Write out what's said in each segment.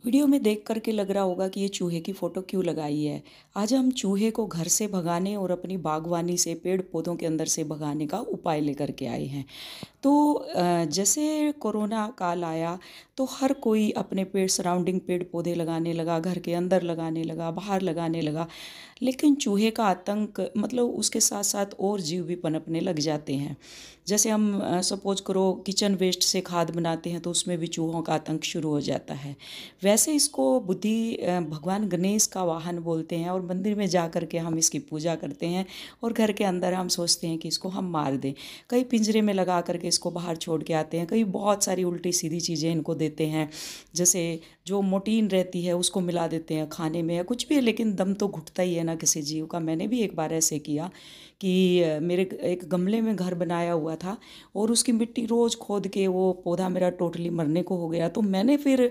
Video में देख कर के लग रहा होगा कि ये चूहे की फ़ोटो क्यों लगाई है। आज हम चूहे को घर से भगाने और अपनी बागवानी से पेड़ पौधों के अंदर से भगाने का उपाय लेकर के आए हैं। तो जैसे कोरोना काल आया तो हर कोई अपने पेड़ सराउंडिंग पेड़ पौधे लगाने लगा, घर के अंदर लगाने लगा, बाहर लगाने लगा। लेकिन चूहे का आतंक मतलब उसके साथ साथ और जीव भी पनपने लग जाते हैं। जैसे हम सपोज करो किचन वेस्ट से खाद बनाते हैं तो उसमें भी चूहों का आतंक शुरू हो जाता है। वैसे इसको भगवान गणेश का वाहन बोलते हैं और मंदिर में जा कर के हम इसकी पूजा करते हैं और घर के अंदर हम सोचते हैं कि इसको हम मार दें। कई पिंजरे में लगा करके इसको बाहर छोड़ के आते हैं, कई बहुत सारी उल्टी सीधी चीज़ें इनको देते हैं। जैसे जो मोटीन रहती है उसको मिला देते हैं खाने में या कुछ भी, लेकिन दम तो घुटता ही है ना किसी जीव का। मैंने भी एक बार ऐसे किया कि मेरे एक गमले में घर बनाया हुआ था और उसकी मिट्टी रोज़ खोद के वो पौधा मेरा टोटली मरने को हो गया। तो मैंने फिर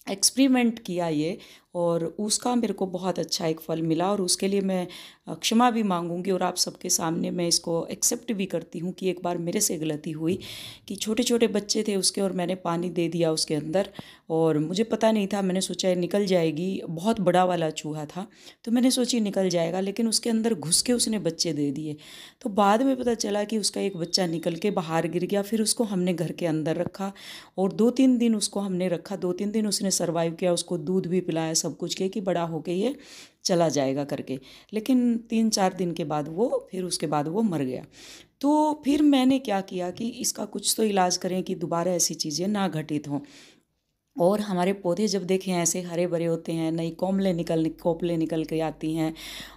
एक्सपेरिमेंट किया ये, और उसका मेरे को बहुत अच्छा एक फल मिला और उसके लिए मैं क्षमा भी मांगूंगी और आप सबके सामने मैं इसको एक्सेप्ट भी करती हूँ कि एक बार मेरे से गलती हुई कि छोटे छोटे बच्चे थे उसके और मैंने पानी दे दिया उसके अंदर, और मुझे पता नहीं था। मैंने सोचा निकल जाएगी, बहुत बड़ा वाला चूहा था तो मैंने सोची निकल जाएगा, लेकिन उसके अंदर घुस के उसने बच्चे दे दिए। तो बाद में पता चला कि उसका एक बच्चा निकल के बाहर गिर गया। फिर उसको हमने घर के अंदर रखा और 2-3 दिन उसको हमने रखा। 2-3 दिन उसने सरवाइव किया, उसको दूध भी पिलाया, सब कुछ किया कि बड़ा होके ये चला जाएगा करके। लेकिन 3-4 दिन के बाद वो फिर उसके बाद वो मर गया। तो फिर मैंने क्या किया कि इसका कुछ तो इलाज करें कि दोबारा ऐसी चीज़ें ना घटित हों। और हमारे पौधे जब देखें ऐसे हरे भरे होते हैं, नई कोपलें निकल के आती हैं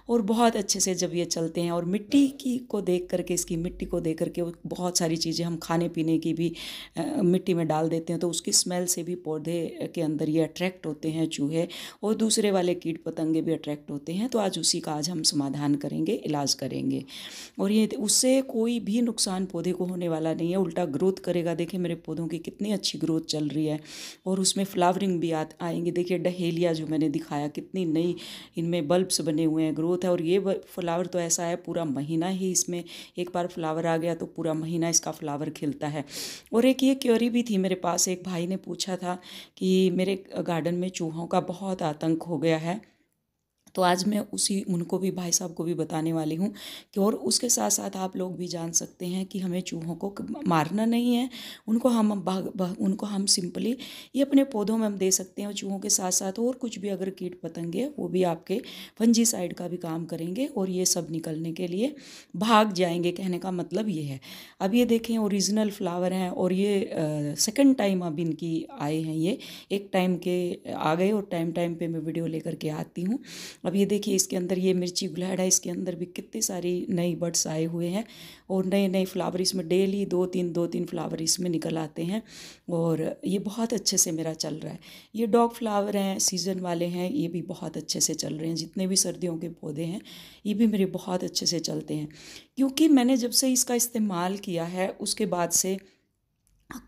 और बहुत अच्छे से जब ये चलते हैं, और मिट्टी की को देख करके, इसकी मिट्टी को देख करके बहुत सारी चीज़ें हम खाने पीने की भी मिट्टी में डाल देते हैं तो उसकी स्मेल से भी पौधे के अंदर ये अट्रैक्ट होते हैं चूहे, और दूसरे वाले कीट पतंगे भी अट्रैक्ट होते हैं। तो आज उसी का आज हम समाधान करेंगे, इलाज करेंगे। और ये उससे कोई भी नुकसान पौधे को होने वाला नहीं है, उल्टा ग्रोथ करेगा। देखिए मेरे पौधों की कितनी अच्छी ग्रोथ चल रही है और उसमें फ्लावरिंग भी आएंगे। देखिए डहेलिया जो मैंने दिखाया कितनी नई इनमें बल्ब्स बने हुए हैं, ग्रोथ है। और ये फ्लावर तो ऐसा है पूरा महीना ही इसमें, एक बार फ्लावर आ गया तो पूरा महीना इसका फ्लावर खिलता है। और एक ये क्योरी भी थी मेरे पास, एक भाई ने पूछा था कि मेरे गार्डन में चूहों का बहुत आतंक हो गया है। तो आज मैं उसी उनको भी, भाई साहब को भी बताने वाली हूँ कि और उसके साथ साथ आप लोग भी जान सकते हैं कि हमें चूहों को मारना नहीं है। उनको हम सिंपली ये अपने पौधों में हम दे सकते हैं, और चूहों के साथ साथ और कुछ भी अगर कीट पतंगे हैं वो भी आपके फंजीसाइड का भी काम करेंगे और ये सब निकलने के लिए भाग जाएंगे। कहने का मतलब ये है। अब ये देखें ओरिजिनल फ्लावर हैं और ये सेकंड टाइम अब इनकी आए हैं। ये एक टाइम के आ गए और टाइम टाइम पे मैं वीडियो लेकर के आती हूँ। अब ये देखिए इसके अंदर ये मिर्ची गुलहड़ है, इसके अंदर भी कितनी सारी नई बर्ड्स आए हुए हैं और नए नए फ्लावर इसमें डेली 2-3 फ्लावर इसमें निकल आते हैं। और ये बहुत अच्छे से मेरा चल रहा है। ये डॉग फ्लावर हैं, सीज़न वाले हैं, ये भी बहुत अच्छे से चल रहे हैं। जितने भी सर्दियों के पौधे हैं ये भी मेरे बहुत अच्छे से चलते हैं, क्योंकि मैंने जब से इसका इस्तेमाल किया है उसके बाद से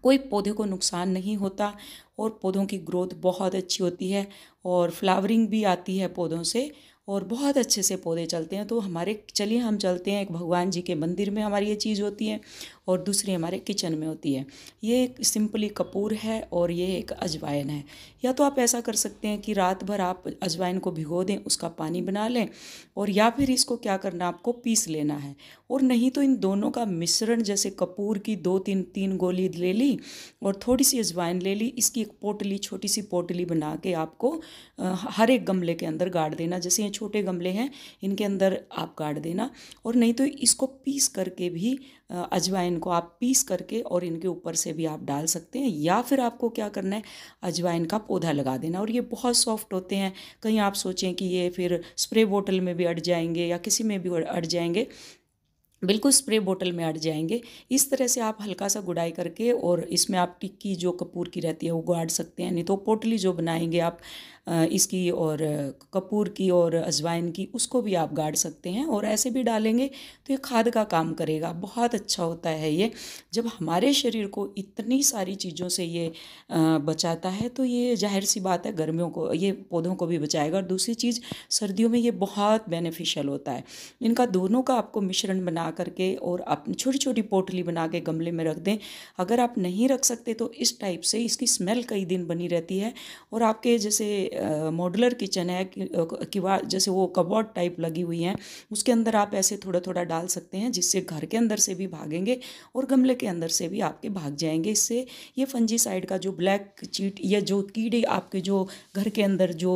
कोई पौधे को नुकसान नहीं होता और पौधों की ग्रोथ बहुत अच्छी होती है और फ्लावरिंग भी आती है पौधों से और बहुत अच्छे से पौधे चलते हैं। तो हमारे चलिए हम चलते हैं, एक भगवान जी के मंदिर में हमारी ये चीज़ होती है और दूसरी हमारे किचन में होती है। ये एक सिंपली कपूर है और ये एक अजवाइन है। या तो आप ऐसा कर सकते हैं कि रात भर आप अजवाइन को भिगो दें, उसका पानी बना लें, और या फिर इसको क्या करना आपको पीस लेना है। और नहीं तो इन दोनों का मिश्रण, जैसे कपूर की 2-3 गोली ले ली और थोड़ी सी अजवाइन ले ली, इसकी एक पोटली, छोटी सी पोटली बना के आपको हर एक गमले के अंदर गाड़ देना। जैसे ये छोटे गमले हैं इनके अंदर आप गाड़ देना। और नहीं तो इसको पीस करके भी अजवाइन को आप पीस करके और इनके ऊपर से भी आप डाल सकते हैं, या फिर आपको क्या करना है अजवाइन का पौधा लगा देना। और ये बहुत सॉफ्ट होते हैं। कहीं आप सोचें कि ये फिर स्प्रे बोतल में भी अट जाएंगे या किसी में भी अट जाएंगे, बिल्कुल स्प्रे बोतल में अट जाएंगे। इस तरह से आप हल्का सा गुड़ाई करके और इसमें आप टिक्की जो कपूर की रहती है वो गाड़ सकते हैं। नहीं तो पोटली जो बनाएंगे आप इसकी और कपूर की और अजवाइन की, उसको भी आप गाड़ सकते हैं और ऐसे भी डालेंगे तो ये खाद का काम करेगा। बहुत अच्छा होता है ये। जब हमारे शरीर को इतनी सारी चीज़ों से ये बचाता है तो ये जाहिर सी बात है गर्मियों को ये पौधों को भी बचाएगा। और दूसरी चीज़, सर्दियों में ये बहुत बेनिफिशियल होता है। इनका दोनों का आपको मिश्रण बना करके और अपनी छोटी छोटी पोटली बना के गमले में रख दें। अगर आप नहीं रख सकते तो इस टाइप से इसकी स्मेल कई दिन बनी रहती है। और आपके जैसे मॉड्यूलर किचन है कि जैसे वो कबर्ड टाइप लगी हुई हैं, उसके अंदर आप ऐसे थोड़ा थोड़ा डाल सकते हैं, जिससे घर के अंदर से भी भागेंगे और गमले के अंदर से भी आपके भाग जाएंगे। इससे ये फंजीसाइड का जो ब्लैक चीट या जो कीड़े आपके जो घर के अंदर जो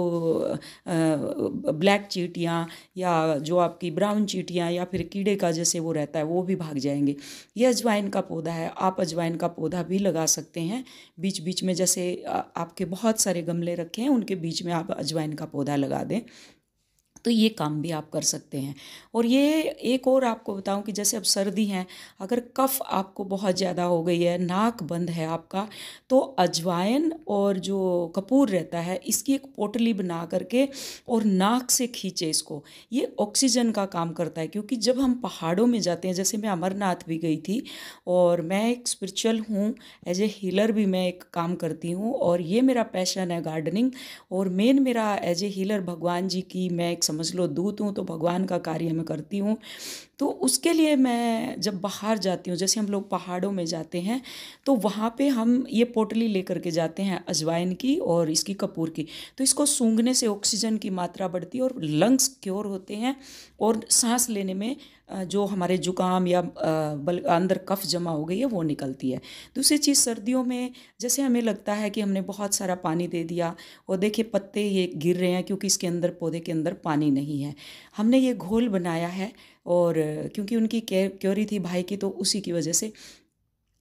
ब्लैक चींटियाँ या जो आपकी ब्राउन चींटियाँ या फिर कीड़े का जैसे वो रहता है, वो भी भाग जाएंगे। ये अजवाइन का पौधा है, आप अजवाइन का पौधा भी लगा सकते हैं बीच बीच में। जैसे आपके बहुत सारे गमले रखे हैं, उनके बीच में आप अजवाइन का पौधा लगा दें, तो ये काम भी आप कर सकते हैं। और ये एक और आपको बताऊं कि जैसे अब सर्दी है, अगर कफ़ आपको बहुत ज़्यादा हो गई है, नाक बंद है आपका, तो अजवाइन और जो कपूर रहता है इसकी एक पोटली बना करके और नाक से खींचे इसको, ये ऑक्सीजन का काम करता है। क्योंकि जब हम पहाड़ों में जाते हैं, जैसे मैं अमरनाथ भी गई थी और मैं एक स्पिरिचुअल हूँ, एज ए हीलर भी मैं एक काम करती हूँ और ये मेरा पैशन है गार्डनिंग। और मेन मेरा एज ए हीलर भगवान जी की मैं एक समझ लो दूत हूँ, तो भगवान का कार्य मैं करती हूँ। तो उसके लिए मैं जब बाहर जाती हूँ, जैसे हम लोग पहाड़ों में जाते हैं, तो वहाँ पे हम ये पोटली लेकर के जाते हैं अजवाइन की और इसकी कपूर की। तो इसको सूंघने से ऑक्सीजन की मात्रा बढ़ती है और लंग्स क्योर होते हैं और सांस लेने में जो हमारे जुकाम या अंदर कफ जमा हो गई है वो निकलती है। दूसरी चीज़, सर्दियों में जैसे हमें लगता है कि हमने बहुत सारा पानी दे दिया और देखिए पत्ते ये गिर रहे हैं क्योंकि इसके अंदर, पौधे के अंदर पानी नहीं है। हमने ये घोल बनाया है और क्योंकि उनकी क्योरी थी भाई की, तो उसी की वजह से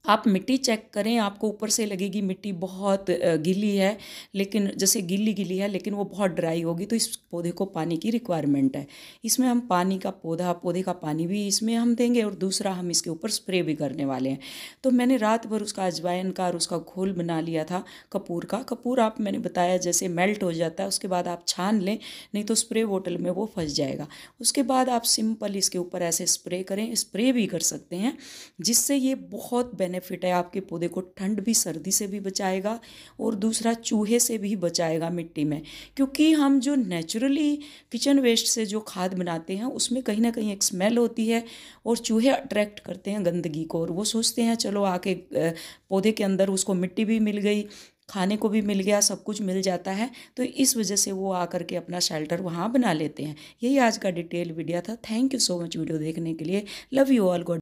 आप मिट्टी चेक करें, आपको ऊपर से लगेगी मिट्टी बहुत गीली है, लेकिन जैसे गीली गीली है लेकिन वो बहुत ड्राई होगी, तो इस पौधे को पानी की रिक्वायरमेंट है। इसमें हम पानी का पौधे का पानी भी इसमें हम देंगे और दूसरा हम इसके ऊपर स्प्रे भी करने वाले हैं। तो मैंने रात भर उसका अजवाइन का और उसका घोल बना लिया था कपूर का। कपूर आप, मैंने बताया जैसे मेल्ट हो जाता है, उसके बाद आप छान लें, नहीं तो स्प्रे बोतल में वो फंस जाएगा। उसके बाद आप सिंपल इसके ऊपर ऐसे स्प्रे करें, स्प्रे भी कर सकते हैं, जिससे ये बहुत बेनिफिट है। आपके पौधे को ठंड भी, सर्दी से भी बचाएगा और दूसरा चूहे से भी बचाएगा मिट्टी में। क्योंकि हम जो नेचुरली किचन वेस्ट से जो खाद बनाते हैं उसमें कहीं ना कहीं एक स्मेल होती है और चूहे अट्रैक्ट करते हैं गंदगी को, और वो सोचते हैं चलो आके पौधे के अंदर उसको मिट्टी भी मिल गई, खाने को भी मिल गया, सब कुछ मिल जाता है, तो इस वजह से वो आकर के अपना शेल्टर वहाँ बना लेते हैं। यही आज का डिटेल वीडियो था। Thank you so much video देखने के लिए। Love you all. गॉड